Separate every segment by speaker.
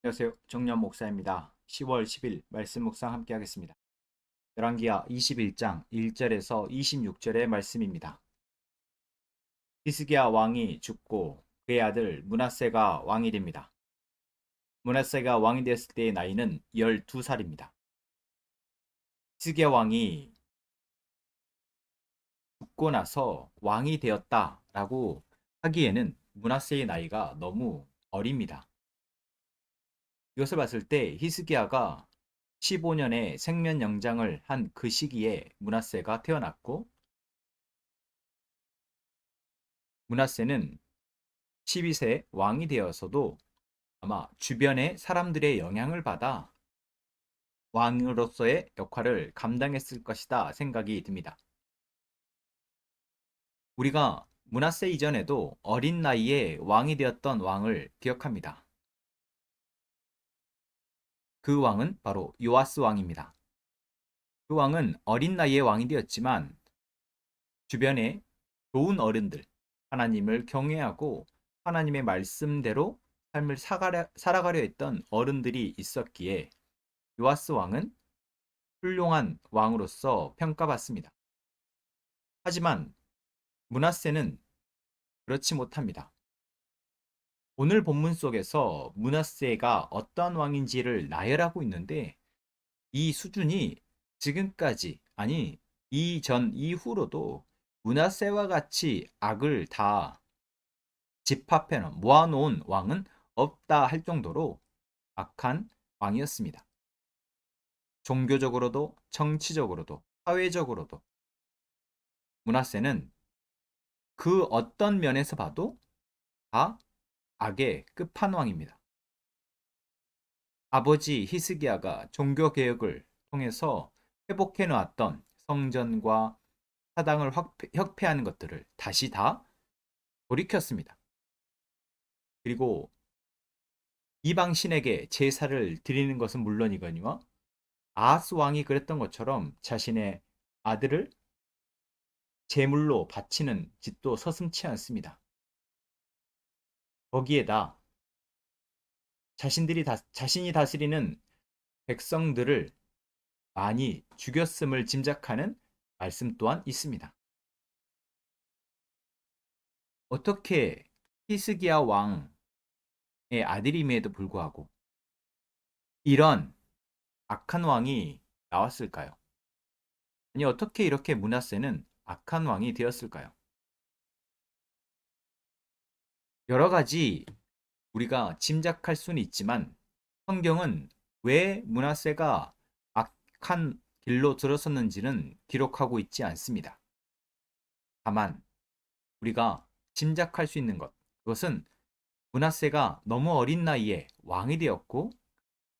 Speaker 1: 안녕하세요. 정년 목사입니다. 10월 10일 말씀 묵상 함께 하겠습니다. 열왕기하 21장 1절에서 26절의 말씀입니다. 히스기야 왕이 죽고 그의 아들 므낫세가 왕이 됩니다. 므낫세가 왕이 되었을 때의 나이는 12살입니다. 히스기야 왕이 죽고 나서 왕이 되었다라고 하기에는 므낫세의 나이가 너무 어립니다. 이것을 봤을 때 히스기야가 15년의 생면 영장을 한 그 시기에 므낫세가 태어났고, 므낫세는 12세 왕이 되어서도 아마 주변의 사람들의 영향을 받아 왕으로서의 역할을 감당했을 것이다 생각이 듭니다. 우리가 므낫세 이전에도 어린 나이에 왕이 되었던 왕을 기억합니다. 그 왕은 바로 요아스 왕입니다. 그 왕은 어린 나이에 왕이 되었지만 주변에 좋은 어른들, 하나님을 경외하고 하나님의 말씀대로 삶을 살아가려 했던 어른들이 있었기에 요아스 왕은 훌륭한 왕으로서 평가받습니다. 하지만 므낫세는 그렇지 못합니다. 오늘 본문 속에서 므낫세가 어떠한 왕인지를 나열하고 있는데 이 수준이 지금까지 아니 이전 이후로도 므낫세와 같이 악을 다 집합해 모아놓은 왕은 없다 할 정도로 악한 왕이었습니다. 종교적으로도 정치적으로도 사회적으로도 므낫세는 그 어떤 면에서 봐도 다 악의 끝판왕입니다. 아버지 히스기야가 종교개혁을 통해서 회복해 놓았던 성전과 사당을 혁폐하는 것들을 다시 다 돌이켰습니다. 그리고 이방 신에게 제사를 드리는 것은 물론이거니와 아하스 왕이 그랬던 것처럼 자신의 아들을 제물로 바치는 짓도 서슴지 않습니다. 거기에다 자신이 다스리는 백성들을 많이 죽였음을 짐작하는 말씀 또한 있습니다. 어떻게 히스기야 왕의 아들임에도 불구하고 이런 악한 왕이 나왔을까요? 아니 어떻게 이렇게 므낫세는 악한 왕이 되었을까요? 여러 가지 우리가 짐작할 수는 있지만 성경은 왜 므낫세가 악한 길로 들어섰는지는 기록하고 있지 않습니다. 다만 우리가 짐작할 수 있는 것, 그것은 므낫세가 너무 어린 나이에 왕이 되었고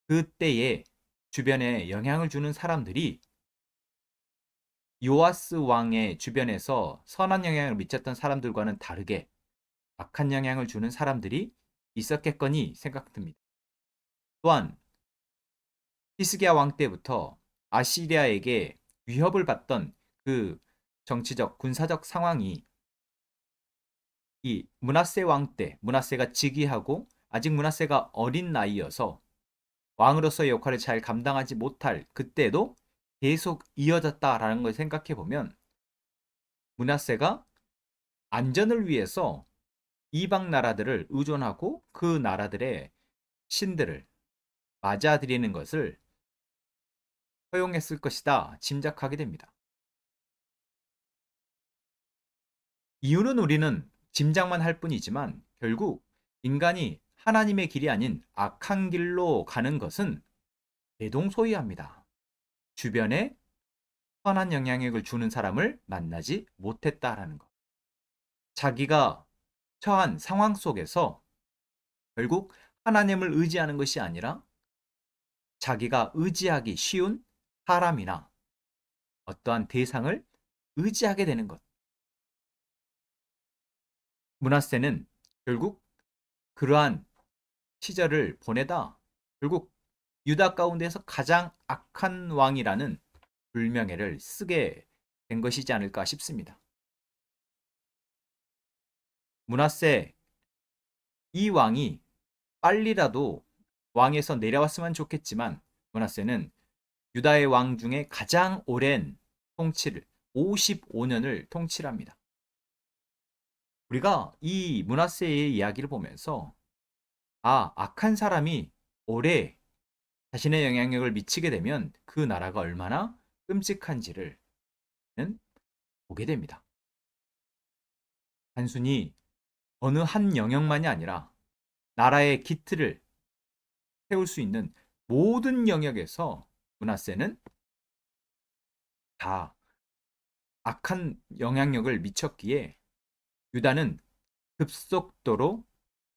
Speaker 1: 그때에 주변에 영향을 주는 사람들이 요아스 왕의 주변에서 선한 영향을 미쳤던 사람들과는 다르게 악한 영향을 주는 사람들이 있었겠거니 생각됩니다. 또한 히스기야 왕 때부터 아시리아에게 위협을 받던 그 정치적 군사적 상황이 이 므낫세 왕 때 므낫세가 즉위하고 아직 므낫세가 어린 나이여서 왕으로서의 역할을 잘 감당하지 못할 그때도 계속 이어졌다라는 걸 생각해 보면 므낫세가 안전을 위해서 이방 나라들을 의존하고 그 나라들의 신들을 맞아들이는 것을 허용했을 것이다 짐작하게 됩니다. 이유는 우리는 짐작만 할 뿐이지만 결국 인간이 하나님의 길이 아닌 악한 길로 가는 것은 대동소이합니다. 주변에 선한 영향력을 주는 사람을 만나지 못했다라는 것. 자기가 처한 상황 속에서 결국 하나님을 의지하는 것이 아니라 자기가 의지하기 쉬운 사람이나 어떠한 대상을 의지하게 되는 것. 므낫세는 결국 그러한 시절을 보내다 결국 유다 가운데서 가장 악한 왕이라는 불명예를 쓰게 된 것이지 않을까 싶습니다. 므낫세 이 왕이 빨리라도 왕에서 내려왔으면 좋겠지만 므낫세는 유다의 왕 중에 가장 오랜 통치를 55년을 통치합니다. 우리가 이 므낫세의 이야기를 보면서 악한 사람이 오래 자신의 영향력을 미치게 되면 그 나라가 얼마나 끔찍한지를 보게 됩니다. 단순히 어느 한 영역만이 아니라 나라의 기틀을 세울 수 있는 모든 영역에서 므낫세는 다 악한 영향력을 미쳤기에 유다는 급속도로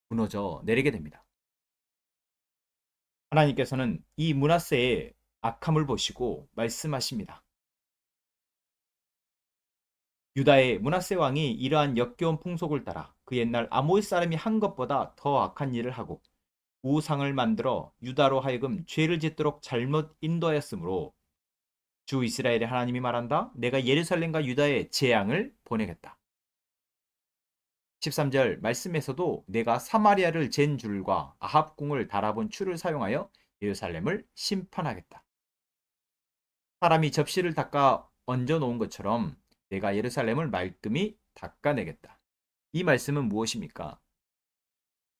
Speaker 1: 무너져 내리게 됩니다. 하나님께서는 이 므낫세의 악함을 보시고 말씀하십니다. 유다의 므낫세 왕이 이러한 역겨운 풍속을 따라 그 옛날 아모리 사람이 한 것보다 더 악한 일을 하고 우상을 만들어 유다로 하여금 죄를 짓도록 잘못 인도하였으므로 주 이스라엘의 하나님이 말한다. 내가 예루살렘과 유다에 재앙을 보내겠다. 13절 말씀에서도 내가 사마리아를 잰 줄과 아합궁을 달아본 추를 사용하여 예루살렘을 심판하겠다. 사람이 접시를 닦아 얹어 놓은 것처럼 내가 예루살렘을 말끔히 닦아내겠다. 이 말씀은 무엇입니까?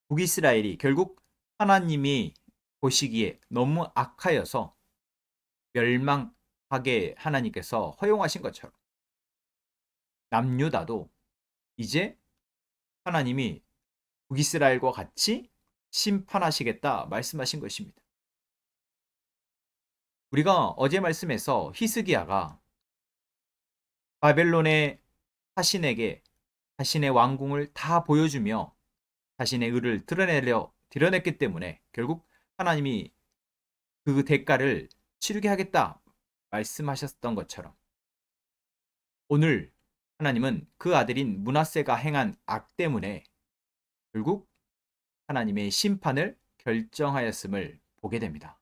Speaker 1: 북이스라엘이 결국 하나님이 보시기에 너무 악하여서 멸망하게 하나님께서 허용하신 것처럼 남유다도 이제 하나님이 북이스라엘과 같이 심판하시겠다 말씀하신 것입니다. 우리가 어제 말씀에서 히스기야가 바벨론의 사신에게 자신의 왕궁을 다 보여주며 자신의 의를 드러냈기 때문에 결국 하나님이 그 대가를 치르게 하겠다 말씀하셨던 것처럼 오늘 하나님은 그 아들인 므낫세가 행한 악 때문에 결국 하나님의 심판을 결정하였음을 보게 됩니다.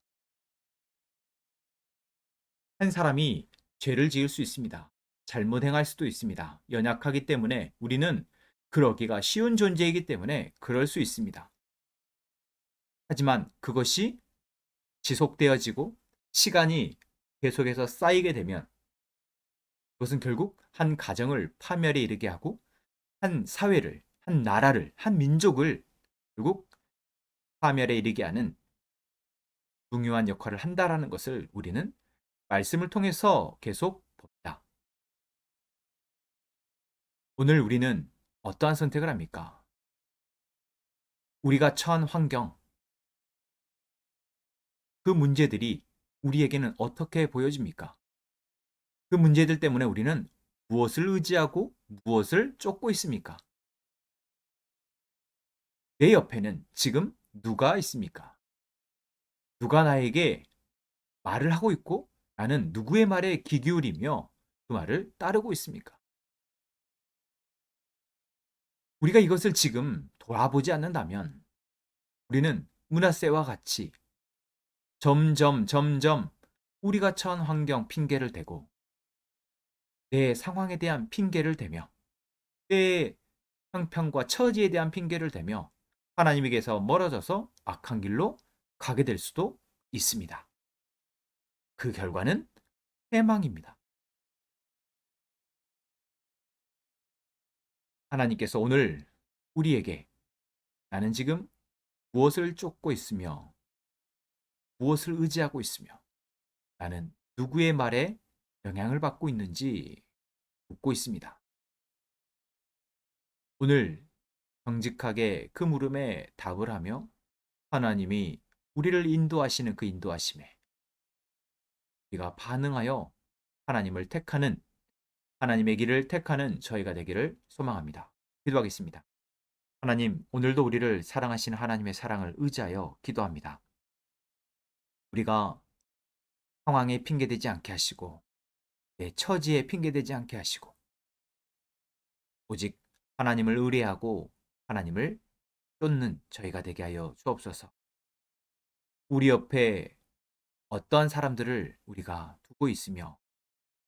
Speaker 1: 한 사람이 죄를 지을 수 있습니다. 잘못 행할 수도 있습니다. 연약하기 때문에 우리는 그러기가 쉬운 존재이기 때문에 그럴 수 있습니다. 하지만 그것이 지속되어지고 시간이 계속해서 쌓이게 되면 그것은 결국 한 가정을 파멸에 이르게 하고 한 사회를, 한 나라를, 한 민족을 결국 파멸에 이르게 하는 중요한 역할을 한다라는 것을 우리는 말씀을 통해서 계속 봅니다. 오늘 우리는 어떠한 선택을 합니까? 우리가 처한 환경, 그 문제들이 우리에게는 어떻게 보여집니까? 그 문제들 때문에 우리는 무엇을 의지하고 무엇을 쫓고 있습니까? 내 옆에는 지금 누가 있습니까? 누가 나에게 말을 하고 있고 나는 누구의 말에 귀 기울이며 그 말을 따르고 있습니까? 우리가 이것을 지금 돌아보지 않는다면 우리는 므낫세와 같이 점점 우리가 처한 환경 핑계를 대고 내 상황에 대한 핑계를 대며 내 형편과 처지에 대한 핑계를 대며 하나님에게서 멀어져서 악한 길로 가게 될 수도 있습니다. 그 결과는 패망입니다. 하나님께서 오늘 우리에게 나는 지금 무엇을 쫓고 있으며 무엇을 의지하고 있으며 나는 누구의 말에 영향을 받고 있는지 묻고 있습니다. 오늘 정직하게 그 물음에 답을 하며 하나님이 우리를 인도하시는 그 인도하심에 우리가 반응하여 하나님을 택하는 하나님의 길을 택하는 저희가 되기를 소망합니다. 기도하겠습니다. 하나님, 오늘도 우리를 사랑하시는 하나님의 사랑을 의지하여 기도합니다. 우리가 상황에 핑계대지 않게 하시고 내 처지에 핑계대지 않게 하시고 오직 하나님을 의뢰하고 하나님을 쫓는 저희가 되게 하여 주옵소서. 우리 옆에 어떠한 사람들을 우리가 두고 있으며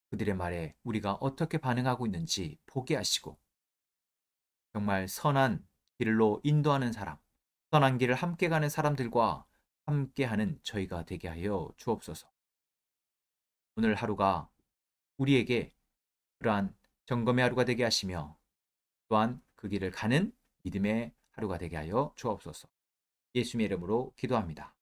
Speaker 1: 그들의 말에 우리가 어떻게 반응하고 있는지 보게 하시고 정말 선한 길로 인도하는 사람, 선한 길을 함께 가는 사람들과 함께하는 저희가 되게 하여 주옵소서. 오늘 하루가 우리에게 그러한 점검의 하루가 되게 하시며 또한 그 길을 가는 믿음의 하루가 되게 하여 주옵소서. 예수님의 이름으로 기도합니다.